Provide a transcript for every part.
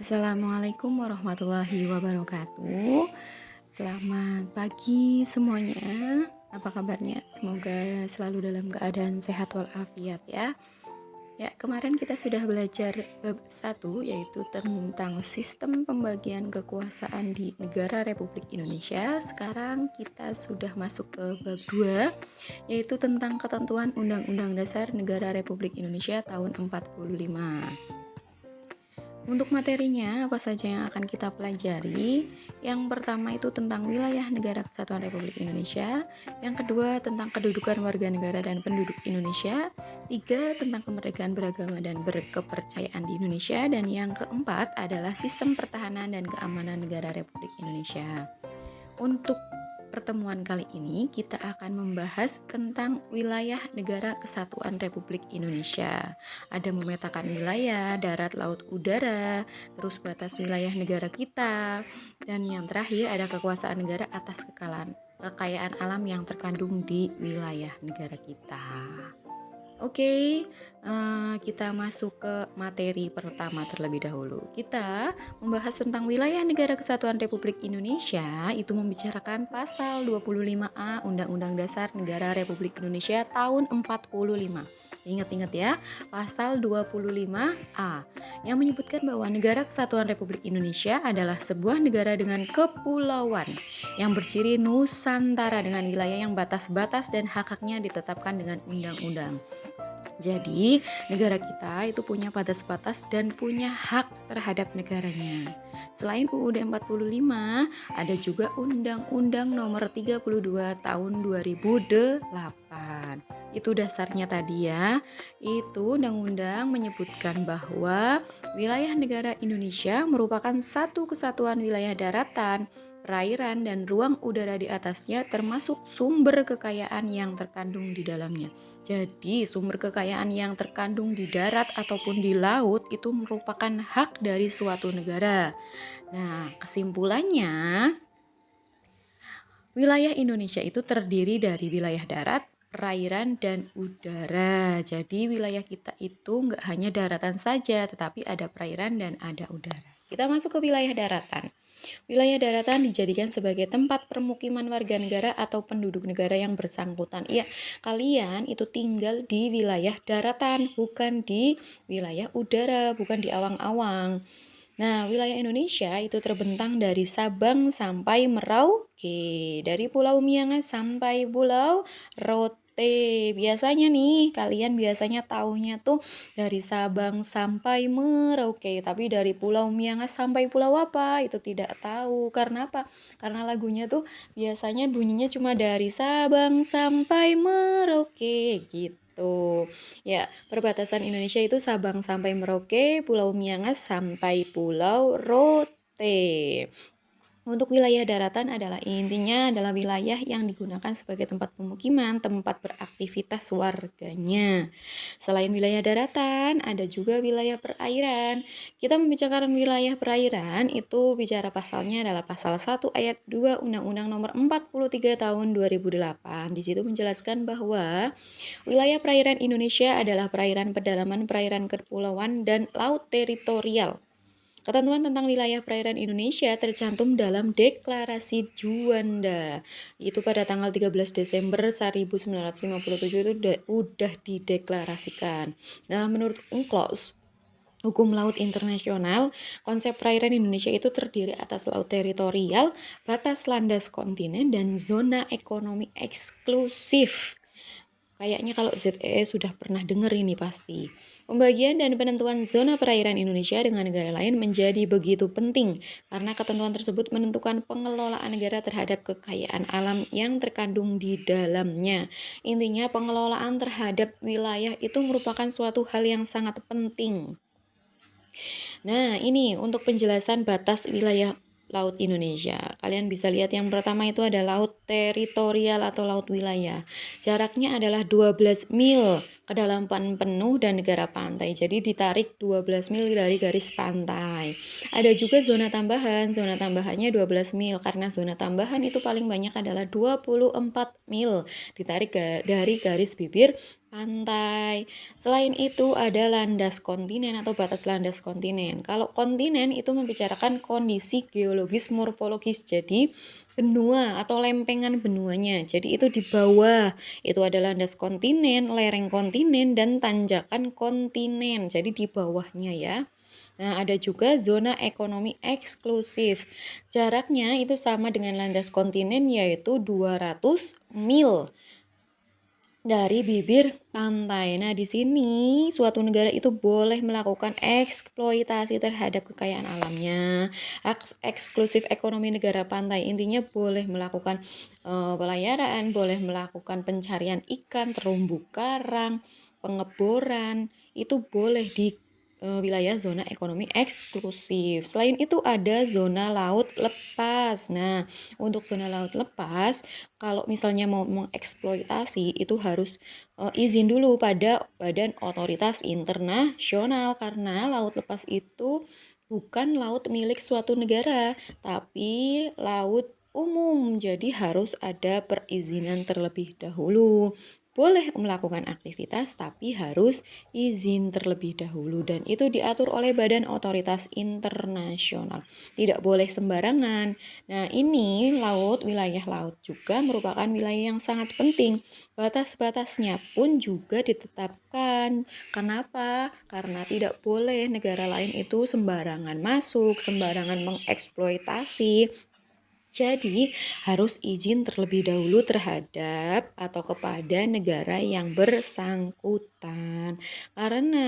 Assalamualaikum warahmatullahi wabarakatuh. Selamat pagi semuanya. Apa kabarnya? Semoga selalu dalam keadaan sehat walafiat ya. Ya, kemarin kita sudah belajar bab 1 yaitu tentang sistem pembagian kekuasaan di negara Republik Indonesia. Sekarang kita sudah masuk ke bab 2 yaitu tentang ketentuan Undang-Undang Dasar Negara Republik Indonesia tahun 45. Untuk materinya, apa saja yang akan kita pelajari? Yang pertama itu tentang wilayah negara kesatuan Republik Indonesia. Yang kedua tentang kedudukan warga negara dan penduduk Indonesia. 3 tentang kemerdekaan beragama dan berkepercayaan di Indonesia. Dan yang keempat adalah sistem pertahanan dan keamanan negara Republik Indonesia. Untuk pertemuan kali ini kita akan membahas tentang wilayah negara kesatuan Republik Indonesia. Ada memetakan wilayah, darat, laut, udara, terus batas wilayah negara kita, dan yang terakhir ada kekuasaan negara atas kekayaan alam yang terkandung di wilayah negara kita. Oke, kita masuk ke materi pertama terlebih dahulu. Kita membahas tentang wilayah negara kesatuan Republik Indonesia, itu membicarakan pasal 25A Undang-Undang Dasar Negara Republik Indonesia tahun 45. Ingat-ingat ya, pasal 25A yang menyebutkan bahwa negara kesatuan Republik Indonesia adalah sebuah negara dengan kepulauan yang berciri Nusantara dengan wilayah yang batas-batas dan hak-haknya ditetapkan dengan undang-undang. Jadi, negara kita itu punya batas-batas dan punya hak terhadap negaranya. Selain UUD 45, ada juga Undang-Undang Nomor 32 Tahun 2008. Itu dasarnya tadi ya. Itu undang-undang menyebutkan bahwa wilayah negara Indonesia merupakan satu kesatuan wilayah daratan, perairan, dan ruang udara di atasnya termasuk sumber kekayaan yang terkandung di dalamnya. Jadi, sumber kekayaan yang terkandung di darat ataupun di laut itu merupakan hak dari suatu negara. Nah, kesimpulannya, wilayah Indonesia itu terdiri dari wilayah darat, perairan, dan udara. Jadi, wilayah kita itu nggak hanya daratan saja, tetapi ada perairan dan ada udara. Kita masuk ke wilayah daratan. Wilayah daratan dijadikan sebagai tempat permukiman warga negara atau penduduk negara yang bersangkutan. Iya, kalian itu tinggal di wilayah daratan, bukan di wilayah udara, bukan di awang-awang. Nah, wilayah Indonesia itu terbentang dari Sabang sampai Merauke, dari Pulau Miangas sampai Pulau Rote. Biasanya nih, kalian biasanya taunya tuh dari Sabang sampai Merauke, tapi dari Pulau Miangas sampai pulau apa? Itu tidak tahu. Karena apa? Karena lagunya tuh biasanya bunyinya cuma dari Sabang sampai Merauke gitu. Ya, perbatasan Indonesia itu Sabang sampai Merauke, Pulau Miangas sampai Pulau Rote. Untuk wilayah daratan intinya adalah wilayah yang digunakan sebagai tempat pemukiman, tempat beraktivitas warganya. Selain wilayah daratan, ada juga wilayah perairan. Kita membicarakan wilayah perairan, itu bicara pasalnya adalah pasal 1 ayat 2 Undang-Undang Nomor 43 Tahun 2008. Di situ menjelaskan bahwa wilayah perairan Indonesia adalah perairan pedalaman, perairan kepulauan, dan laut teritorial. Ketentuan tentang wilayah perairan Indonesia tercantum dalam Deklarasi Juanda. Itu pada tanggal 13 Desember 1957 itu udah dideklarasikan. Nah, menurut UNCLOS, Hukum Laut Internasional, konsep perairan Indonesia itu terdiri atas laut teritorial, batas landas kontinen, dan zona ekonomi eksklusif. Kayaknya kalau ZEE sudah pernah dengar ini pasti. Pembagian dan penentuan zona perairan Indonesia dengan negara lain menjadi begitu penting karena ketentuan tersebut menentukan pengelolaan negara terhadap kekayaan alam yang terkandung di dalamnya. Intinya pengelolaan terhadap wilayah itu merupakan suatu hal yang sangat penting. Nah, ini untuk penjelasan batas wilayah Laut Indonesia. Kalian bisa lihat yang pertama itu ada laut teritorial atau laut wilayah. Jaraknya adalah 12 mil kedalaman penuh dan negara pantai. Jadi ditarik 12 mil dari garis pantai. Ada juga zona tambahan. Zona tambahannya 12 mil karena zona tambahan itu paling banyak adalah 24 mil ditarik dari garis bibir pantai. Selain itu ada landas kontinen atau batas landas kontinen. Kalau kontinen itu membicarakan kondisi geologis morfologis. Jadi benua atau lempengan benuanya. Jadi itu di bawah itu ada landas kontinen, lereng kontinen dan tanjakan kontinen. Jadi di bawahnya ya. Nah, ada juga zona ekonomi eksklusif. Jaraknya itu sama dengan landas kontinen yaitu 200 mil dari bibir pantai. Nah, di sini suatu negara itu boleh melakukan eksploitasi terhadap kekayaan alamnya. Eksklusif ekonomi negara pantai intinya boleh melakukan pelayaran, boleh melakukan pencarian ikan, terumbu karang, pengeboran, itu boleh di wilayah zona ekonomi eksklusif. Selain itu ada zona laut lepas. Nah, untuk zona laut lepas, kalau misalnya mau mengeksploitasi itu harus izin dulu pada Badan Otoritas Internasional karena laut lepas itu bukan laut milik suatu negara, tapi laut umum. Jadi harus ada perizinan terlebih dahulu. Boleh melakukan aktivitas tapi harus izin terlebih dahulu dan itu diatur oleh Badan Otoritas Internasional. Tidak boleh sembarangan. Nah, ini laut, wilayah laut juga merupakan wilayah yang sangat penting. Batas-batasnya pun juga ditetapkan. Kenapa? Karena tidak boleh negara lain itu sembarangan masuk, sembarangan mengeksploitasi. Jadi, harus izin terlebih dahulu terhadap atau kepada negara yang bersangkutan. Karena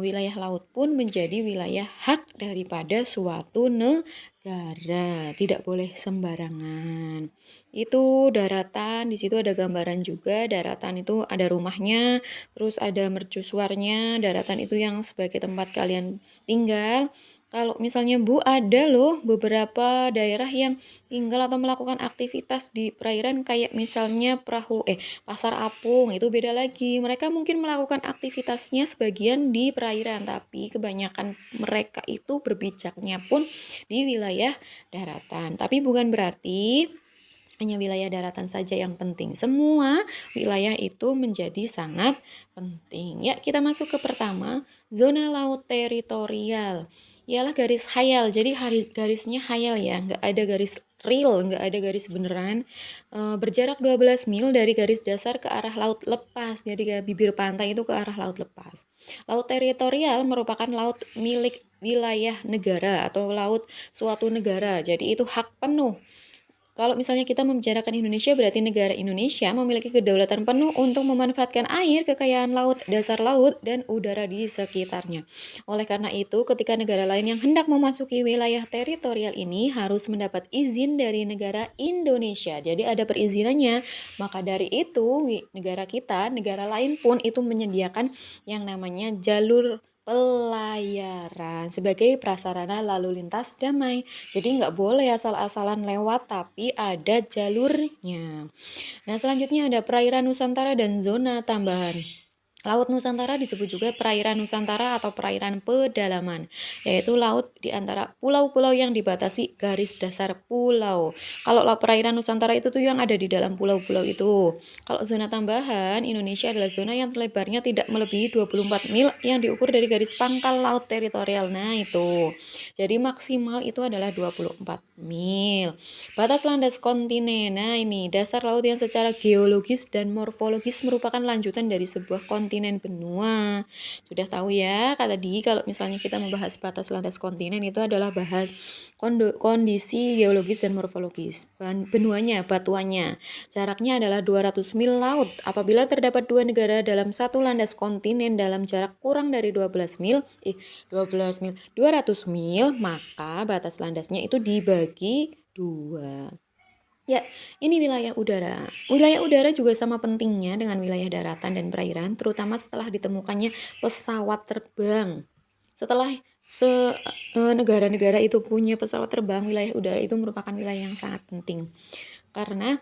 wilayah laut pun menjadi wilayah hak daripada suatu negara. Tidak boleh sembarangan. Itu daratan, di situ ada gambaran juga. Daratan itu ada rumahnya, terus ada mercusuarnya. Daratan itu yang sebagai tempat kalian tinggal. Kalau misalnya Bu, ada loh beberapa daerah yang tinggal atau melakukan aktivitas di perairan kayak misalnya pasar apung, itu beda lagi. Mereka mungkin melakukan aktivitasnya sebagian di perairan, tapi kebanyakan mereka itu berbijaknya pun di wilayah daratan. Tapi bukan berarti hanya wilayah daratan saja yang penting. Semua wilayah itu menjadi sangat penting. Ya, kita masuk ke pertama, zona laut teritorial. Ialah garis khayal, jadi garisnya khayal ya, nggak ada garis real, nggak ada garis beneran. Berjarak 12 mil dari garis dasar ke arah laut lepas, jadi ke bibir pantai itu ke arah laut lepas. Laut teritorial merupakan laut milik wilayah negara atau laut suatu negara, jadi itu hak penuh. Kalau misalnya kita membicarakan Indonesia, berarti negara Indonesia memiliki kedaulatan penuh untuk memanfaatkan air, kekayaan laut, dasar laut, dan udara di sekitarnya. Oleh karena itu, ketika negara lain yang hendak memasuki wilayah teritorial ini harus mendapat izin dari negara Indonesia. Jadi ada perizinannya. Maka dari itu, negara kita, negara lain pun itu menyediakan yang namanya jalur pelayaran sebagai prasarana lalu lintas damai. Jadi nggak boleh asal-asalan lewat, tapi ada jalurnya. Nah, selanjutnya ada perairan Nusantara dan zona tambahan. Laut Nusantara disebut juga perairan Nusantara atau perairan pedalaman, yaitu laut di antara pulau-pulau yang dibatasi garis dasar pulau. Kalau perairan Nusantara itu tuh yang ada di dalam pulau-pulau itu. Kalau zona tambahan, Indonesia adalah zona yang lebarnya tidak melebihi 24 mil yang diukur dari garis pangkal laut teritorial. Nah, itu. Jadi maksimal itu adalah 24 mil. Batas landas kontinen. Nah, ini dasar laut yang secara geologis dan morfologis merupakan lanjutan dari sebuah kontinen benua. Sudah tahu ya, tadi kalau misalnya kita membahas batas landas kontinen itu adalah bahas kondisi geologis dan morfologis. Benuanya, batuannya. Jaraknya adalah 200 mil laut. Apabila terdapat dua negara dalam satu landas kontinen dalam jarak kurang dari 200 mil, maka batas landasnya itu dibagi 2. Ya, ini wilayah udara. Wilayah udara juga sama pentingnya dengan wilayah daratan dan perairan, terutama setelah ditemukannya pesawat terbang. Setelah negara-negara itu punya pesawat terbang, wilayah udara itu merupakan wilayah yang sangat penting. Karena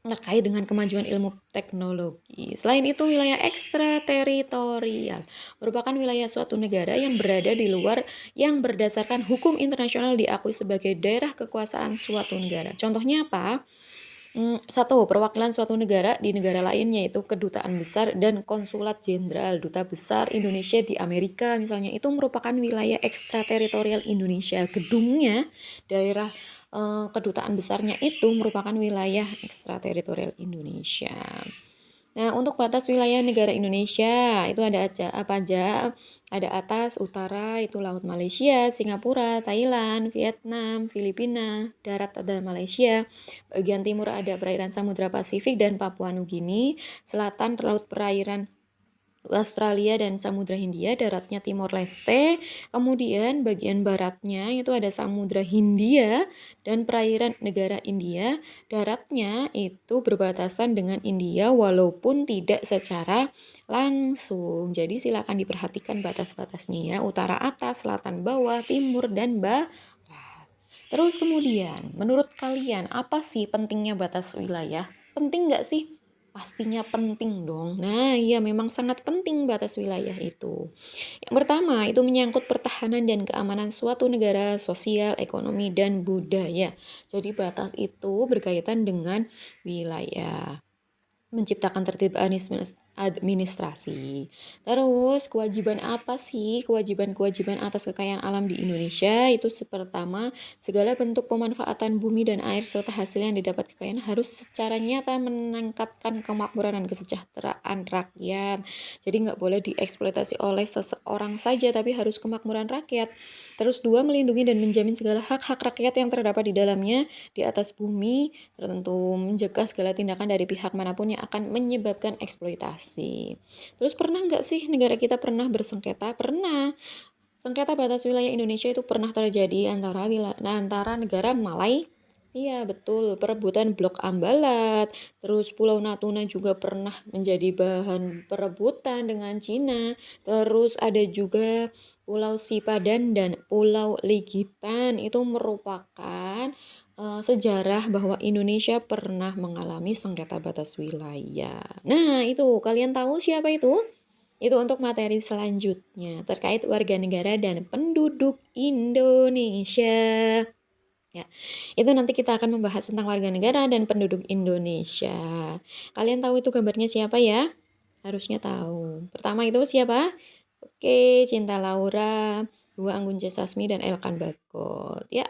terkait dengan kemajuan ilmu teknologi. Selain itu, wilayah ekstrateritorial merupakan wilayah suatu negara yang berada di luar yang berdasarkan hukum internasional diakui sebagai daerah kekuasaan suatu negara. Contohnya apa? Satu, perwakilan suatu negara di negara lain yaitu kedutaan besar dan konsulat jenderal. Duta besar Indonesia di Amerika misalnya itu merupakan wilayah ekstrateritorial Indonesia. Gedungnya, daerah kedutaan besarnya itu merupakan wilayah ekstrateritorial Indonesia. Nah, untuk batas wilayah negara Indonesia itu ada aja apa aja? Ada atas, utara itu Laut Malaysia, Singapura, Thailand, Vietnam, Filipina, darat ada Malaysia, bagian timur ada perairan Samudra Pasifik dan Papua Nugini, selatan laut perairan Australia dan Samudra Hindia, daratnya Timor Leste, kemudian bagian baratnya itu ada Samudra Hindia dan perairan negara India, daratnya itu berbatasan dengan India walaupun tidak secara langsung. Jadi silakan diperhatikan batas-batasnya ya, utara atas, selatan bawah, timur dan barat. Terus kemudian, menurut kalian apa sih pentingnya batas wilayah? Penting nggak sih? Pastinya penting dong. Nah, iya memang sangat penting batas wilayah itu. Yang pertama, itu menyangkut pertahanan dan keamanan suatu negara, sosial, ekonomi, dan budaya. Jadi batas itu berkaitan dengan wilayah, menciptakan tertib administrasi. Terus kewajiban apa sih? Kewajiban-kewajiban atas kekayaan alam di Indonesia itu pertama, segala bentuk pemanfaatan bumi dan air serta hasil yang didapat kekayaan harus secara nyata meningkatkan kemakmuran dan kesejahteraan rakyat. Jadi nggak boleh dieksploitasi oleh seseorang saja, tapi harus kemakmuran rakyat. Terus dua, melindungi dan menjamin segala hak-hak rakyat yang terdapat di dalamnya di atas bumi tertentu, mencegah segala tindakan dari pihak manapun yang akan menyebabkan eksploitasi. Terus pernah nggak sih negara kita pernah bersengketa? Pernah. Sengketa batas wilayah Indonesia itu pernah terjadi antara negara Malaysia, iya betul, perebutan Blok Ambalat. Terus Pulau Natuna juga pernah menjadi bahan perebutan dengan Cina. Terus ada juga Pulau Sipadan dan Pulau Ligitan itu merupakan sejarah bahwa Indonesia pernah mengalami sengketa batas wilayah. Nah, itu kalian tahu siapa itu? Itu untuk materi selanjutnya terkait warga negara dan penduduk Indonesia. Ya, itu nanti kita akan membahas tentang warga negara dan penduduk Indonesia. Kalian tahu itu gambarnya siapa ya? Harusnya tahu. Pertama itu siapa? Oke, Cinta Laura, dua Anggun C. Sasmi dan Elkan Bagot. Ya,